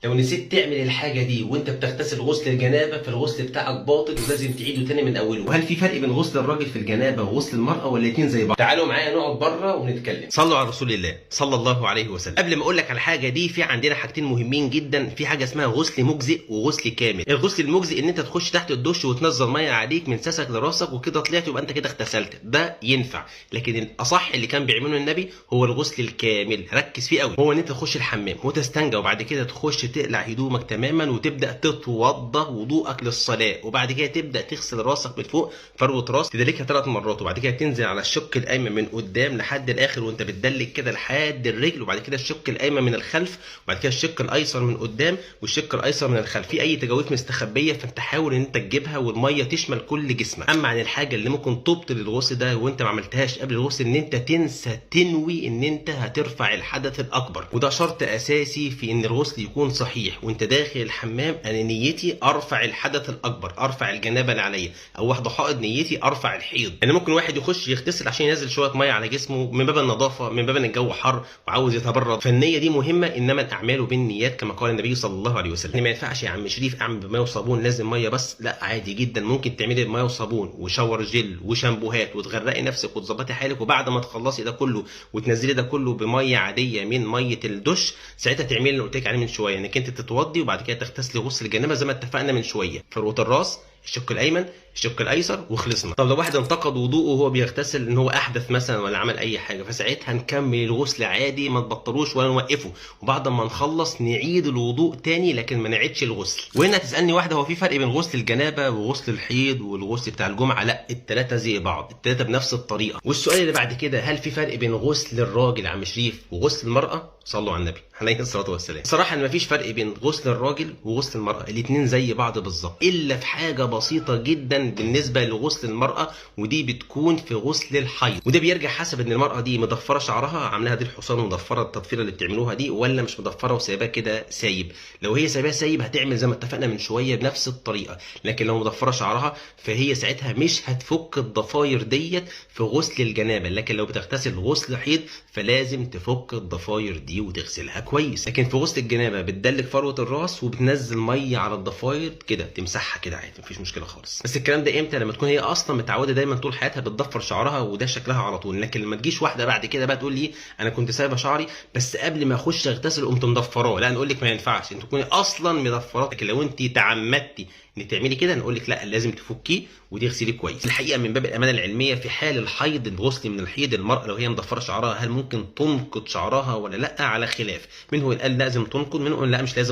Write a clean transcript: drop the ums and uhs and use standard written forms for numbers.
لو نسيت تعمل الحاجة دي وانت بتغتسل غسل الجنابة فالغسل بتاعك باطل ولازم تعيده تاني من اوله. وهل في فرق بين غسل الراجل في الجنابة وغسل المرأة ولا الاتنين زي بعض؟ تعالوا معايا نقعد بره ونتكلم. صلوا على رسول الله صلى الله عليه وسلم. قبل ما اقول لك على الحاجة دي في عندنا حاجتين مهمين جدا. في حاجة اسمها غسل مجزئ وغسل كامل. الغسل المجزئ ان انت تخش تحت الدش وتنزل مية عليك من ساسك لراسك وكده طلعت يبقى انت كده اغتسلت، ده ينفع. لكن الاصح اللي كان بيعمله النبي هو الغسل الكامل، ركز فيه قوي. هو ان انت تخش الحمام وتستنجى وبعد كده تخش تقلع هدومك تماما وتبدا تتوضا وضوءك للصلاه، وبعد كده تبدا تغسل راسك من فوق فروه راس تدلكها 3 مرات، وبعد كده تنزل على الشق الايمن من قدام لحد الاخر وانت بتدلك كده لحد الرجل، وبعد كده الشق الايمن من الخلف، وبعد كده الشق الايسر من قدام والشق الايسر من الخلف. في اي تجاويف مستخبيه فانت حاول ان انت تجيبها والميه تشمل كل جسمك. اما عن الحاجه اللي ممكن تبطل الغسل ده وانت ما عملتهاش قبل الغسل، ان انت تنسى تنوي ان انت هترفع الحدث الاكبر، وده شرط اساسي في ان الغسل يكون صحيح. وانت داخل الحمام انا نيتي ارفع الحدث الاكبر، ارفع الجنابه اللي عليا، او واحده حائض نيتي ارفع الحيض. يعني ممكن واحد يخش يغتسل عشان ينزل شويه ميه على جسمه من باب النظافه، من باب ان الجو حر وعاوز يتبرد، فالنيه دي مهمه. انما الاعمال بالنيات كما قال النبي صلى الله عليه وسلم. ما ينفعش يا عم شريف اعمل بميه وصابون لازم ميه بس، لا عادي جدا ممكن تعملي بميه وصابون وشاور جل وشامبوهات وتغرقي نفسك وتظبطي حالك، وبعد ما تخلصي ده كله وتنزلي ده كله بميه عاديه من ميه الدش، ساعتها تعملي اللي قلت لك عليه من شويه، انك انت تتوضي وبعد كده تغتسلي غسل الجنابه زي ما اتفقنا من شويه، فروه الراس، الشق الايمن، الشق الايسر، وخلصنا. طب لو واحد انتقد وضوءه وهو بيغتسل ان هو احدث مثلا ولا عمل اي حاجه، فساعتها نكمل الغسل عادي ما تبطلوش ولا نوقفه، وبعد ما نخلص نعيد الوضوء تاني لكن ما نعيدش الغسل. وهنا تسالني واحده هو في فرق بين غسل الجنابه وغسل الحيض والغسل بتاع الجمعه؟ لا، الثلاثه زي بعض، الثلاثه بنفس الطريقه. والسؤال اللي بعد كده، هل في فرق بين غسل الراجل يا عم شريف وغسل المراه؟ صلوا على النبي عليه الصلاه والسلام. صراحه ما فيش فرق بين غسل الراجل وغسل المراه، الاثنين زي بعض بالظبط، الا في حاجه بسيطه جدا بالنسبه لغسل المراه، ودي بتكون في غسل الحيض. وده بيرجع حسب ان المراه دي مضفره شعرها، عاملاها دي الحصان ومضفره التضفيره اللي بتعملوها دي، ولا مش مضفره وسايباه كده سايب. لو هي سايباه سايب هتعمل زي ما اتفقنا من شويه بنفس الطريقه، لكن لو مضفره شعرها فهي ساعتها مش هتفك الضفاير ديت في غسل الجنابه، لكن لو بتغتسل غسل حيض فلازم تفك الضفاير دي وتغسلها كويس. لكن في غسل الجنابه بتدلك فروه الراس وبتنزل ميه على الضفاير كده تمسحها كده عادي مفيش مشكله خالص. بس الكلام ده امتى؟ لما تكون هي اصلا متعوده دايما طول حياتها بتضفر شعرها وده شكلها على طول. لكن لما تجيش واحده بعد كده بقى تقول لي انا كنت سايبه شعري بس قبل ما اخش اغتسل قمت مضفراه، لا نقول لك ما ينفعش، انت تكوني اصلا مضفراه. لكن لو انت تعمدتي ان تعملي كده نقول لك لا لازم تفكيه وتغسليه كويس. الحقيقه من باب الامانه العلميه في حال الحيض، الغسل من الحيض، المراه لو هي مضفره شعرها هل ممكن تنقض شعرها ولا لا؟ على خلاف، منه قال لازم تنقض، منه قال لا مش لازم